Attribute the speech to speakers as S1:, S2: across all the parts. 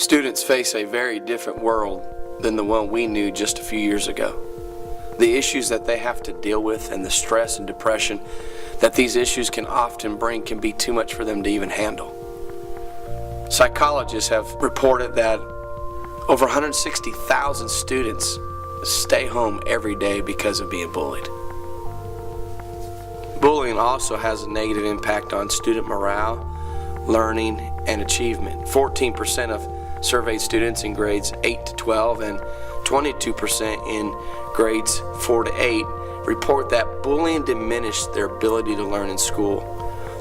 S1: Students face a very different world than the one we knew just a few years ago. The issues that they have to deal with and the stress and depression that these issues can often bring can be too much for them to even handle. Psychologists have reported that over 160,000 students stay home every day because of being bullied. Bullying also has a negative impact on student morale, learning, and achievement. 14% of surveyed students in grades 8 to 12 and 22% in grades 4 to 8 report that bullying diminished their ability to learn in school.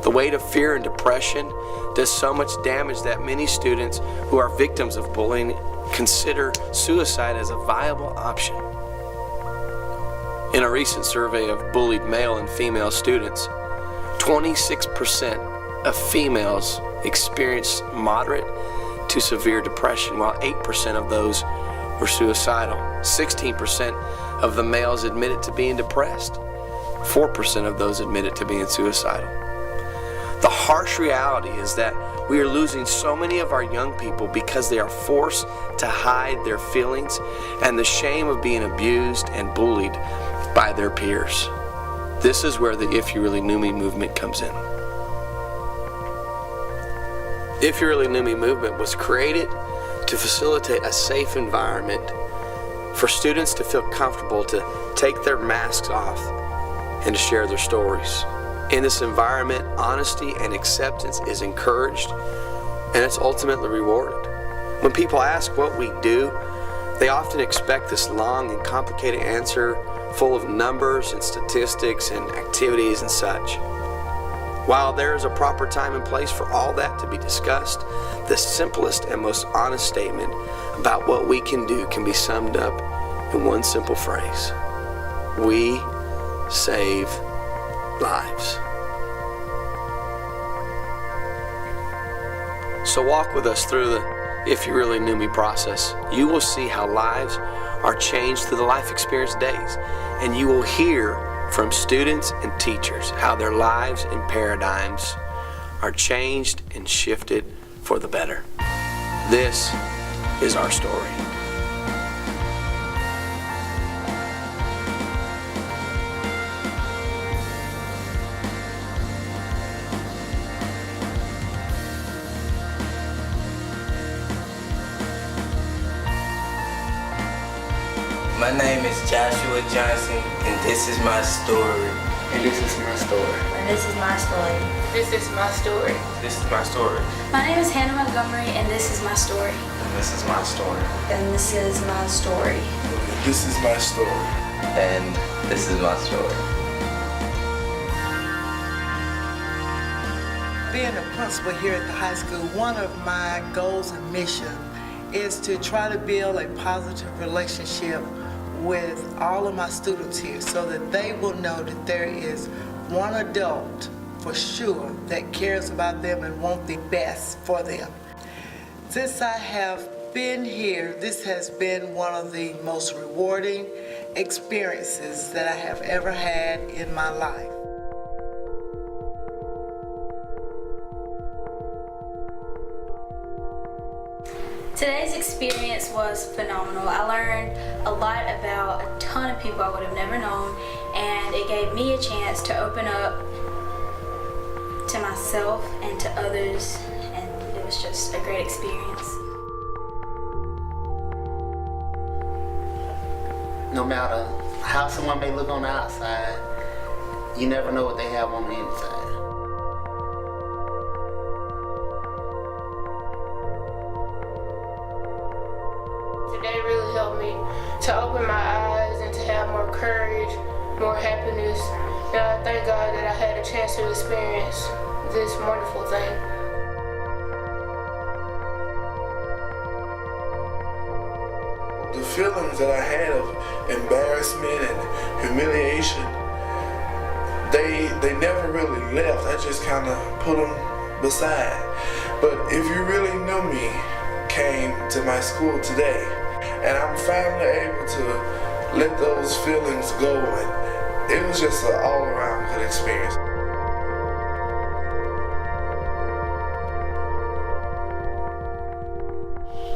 S1: The weight of fear and depression does so much damage that many students who are victims of bullying consider suicide as a viable option. In a recent survey of bullied male and female students, 26% of females experienced moderate to severe depression, while 8% of those were suicidal. 16% of the males admitted to being depressed. 4% of those admitted to being suicidal. The harsh reality is that we are losing so many of our young people because they are forced to hide their feelings and the shame of being abused and bullied by their peers. This is where the If You Really Knew Me movement comes in. If You Really Knew Me movement was created to facilitate a safe environment for students to feel comfortable to take their masks off and to share their stories. In this environment, honesty and acceptance is encouraged, and it's ultimately rewarded. When people ask what we do, they often expect this long and complicated answer full of numbers and statistics and activities and such. While there is a proper time and place for all that to be discussed, the simplest and most honest statement about what we can do can be summed up in one simple phrase: we save lives. So walk with us through the If You Really Knew Me process. You will see how lives are changed through the life experience days, and you will hear from students and teachers how their lives and paradigms are changed and shifted for the better. This is our story.
S2: My name is Joshua Johnson, and this is my story.
S3: And this is my story.
S4: And this is my story.
S5: This is my story.
S2: This is my story.
S4: My name is Hannah Montgomery, and this is my story.
S3: And this is my story.
S4: And this is my story.
S3: This is my story.
S2: And this is my story.
S6: Being a principal here at the high school, one of my goals and mission is to try to build a positive relationship with all of my students here so that they will know that there is one adult for sure that cares about them and wants the best for them. Since I have been here, this has been one of the most rewarding experiences that I have ever had in my life.
S4: Today's experience was phenomenal. I learned a lot about a ton of people I would have never known, and it gave me a chance to open up to myself and to others, and it was just a great experience.
S7: No matter how someone may look on the outside, you never know what they have on the inside.
S5: Today really helped me to open my eyes and to have more courage, more happiness. And I thank God that I had a chance to experience this wonderful thing.
S3: The feelings that I had of embarrassment and humiliation, they never really left. I just kind of put them beside. But If You Really Knew Me came to my school today, and I'm finally able to let those feelings go, and it was just an all-around good experience.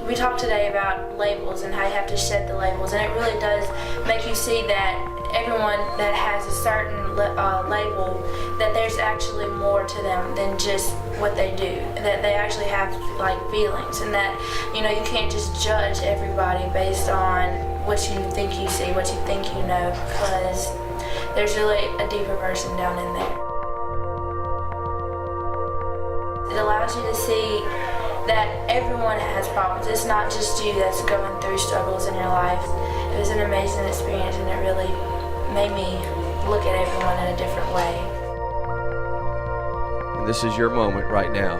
S4: We talked today about labels and how you have to shed the labels, and it really does make you see that everyone that has a certain label, that there's actually more to them than just what they do, that they actually have like feelings, and that you can't just judge everybody based on what you think you see, what you think you know, because there's really a deeper person down in there. It allows you to see that everyone has problems. It's not just you that's going through struggles in your life. It was an amazing experience, and it really made me look at everyone in a different way.
S1: And this is your moment right now.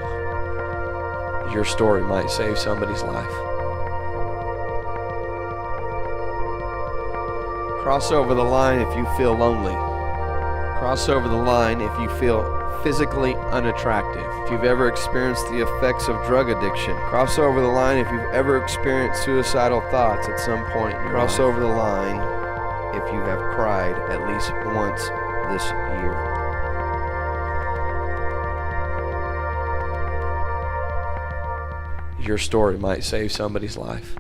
S1: Your story might save somebody's life. Cross over the line if you feel lonely. Cross over the line if you feel physically unattractive. If you've ever experienced the effects of drug addiction. Cross over the line if you've ever experienced suicidal thoughts at some point in your life. Cross over the line if you have cried at least once this year. Your story might save somebody's life.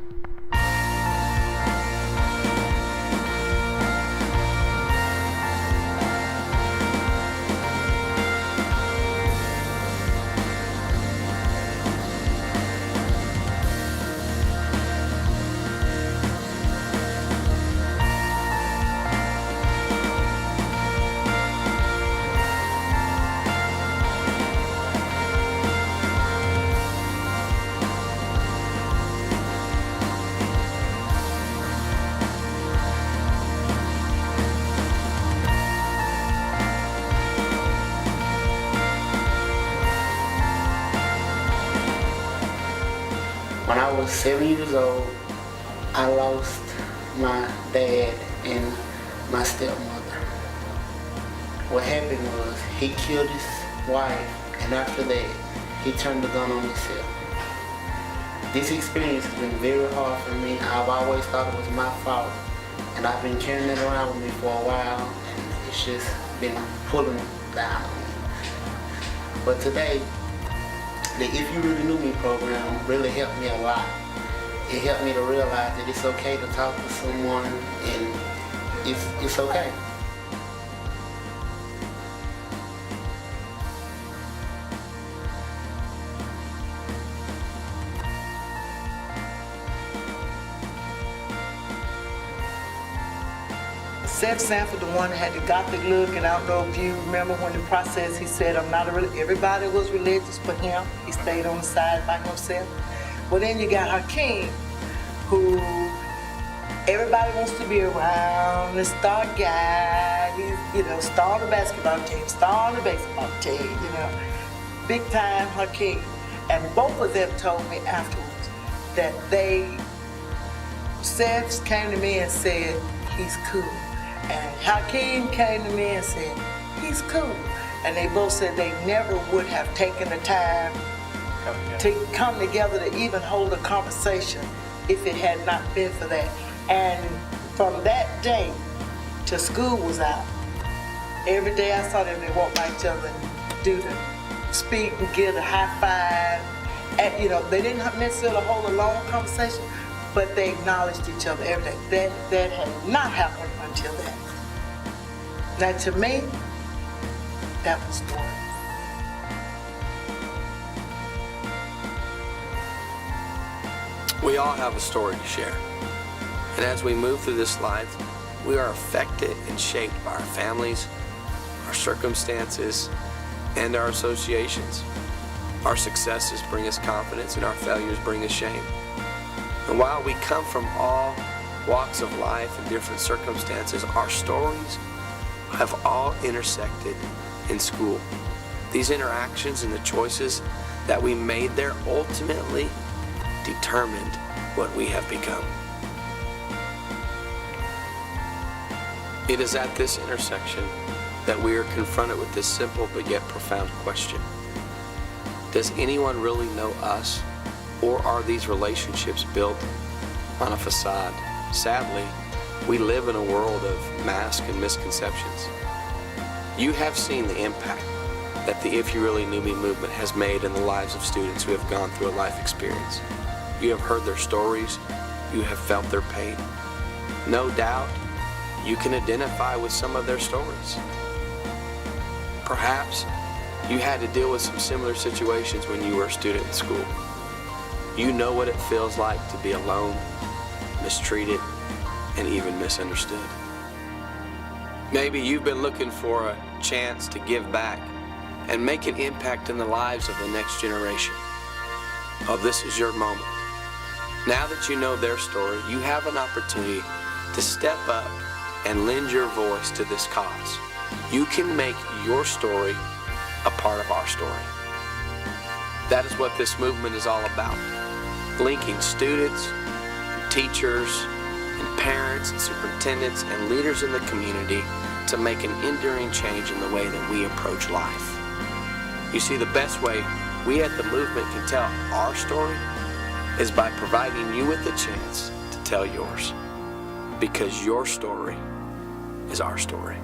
S7: When I was 7 years old, I lost my dad and my stepmother. What happened was he killed his wife, and after that, he turned the gun on himself. This experience has been very hard for me. I've always thought it was my fault, and I've been carrying it around with me for a while, and it's just been pulling down on me. But today, the If You Really Knew Me program really helped me a lot. It helped me to realize that it's okay to talk to someone, and it's okay.
S6: Seth Sanford, the one that had the gothic look, and I don't know if you remember when the process, he said, everybody was religious but him. He stayed on the side by himself. Well, then you got Hakeem, who everybody wants to be around, the star guy. He's, star on the basketball team, star on the baseball team, big time Hakeem. And both of them told me afterwards that Seth came to me and said, he's cool. And Hakeem came to me and said, he's cool. And they both said they never would have taken the time to come together to even hold a conversation if it had not been for that. And from that day till school was out, every day I saw them, they walk by each other and do the speak and give a high five. And, they didn't necessarily hold a long conversation, but they acknowledged each other every day. That had not happened until that. Now to me, that was the one.
S1: We all have a story to share. And as we move through this life, we are affected and shaped by our families, our circumstances, and our associations. Our successes bring us confidence, and our failures bring us shame. And while we come from all walks of life and different circumstances, our stories have all intersected in school. These interactions and the choices that we made there ultimately determined what we have become. It is at this intersection that we are confronted with this simple but yet profound question. Does anyone really know us, or are these relationships built on a facade? Sadly, we live in a world of masks and misconceptions. You have seen the impact that the If You Really Knew Me movement has made in the lives of students who have gone through a life experience. You have heard their stories. You have felt their pain. No doubt, you can identify with some of their stories. Perhaps you had to deal with some similar situations when you were a student in school. You know what it feels like to be alone, mistreated, and even misunderstood. Maybe you've been looking for a chance to give back and make an impact in the lives of the next generation. Oh, this is your moment. Now that you know their story, you have an opportunity to step up and lend your voice to this cause. You can make your story a part of our story. That is what this movement is all about. Linking students, and teachers, and parents, and superintendents, and leaders in the community to make an enduring change in the way that we approach life. You see, the best way we at the movement can tell our story is by providing you with the chance to tell yours. Because your story is our story.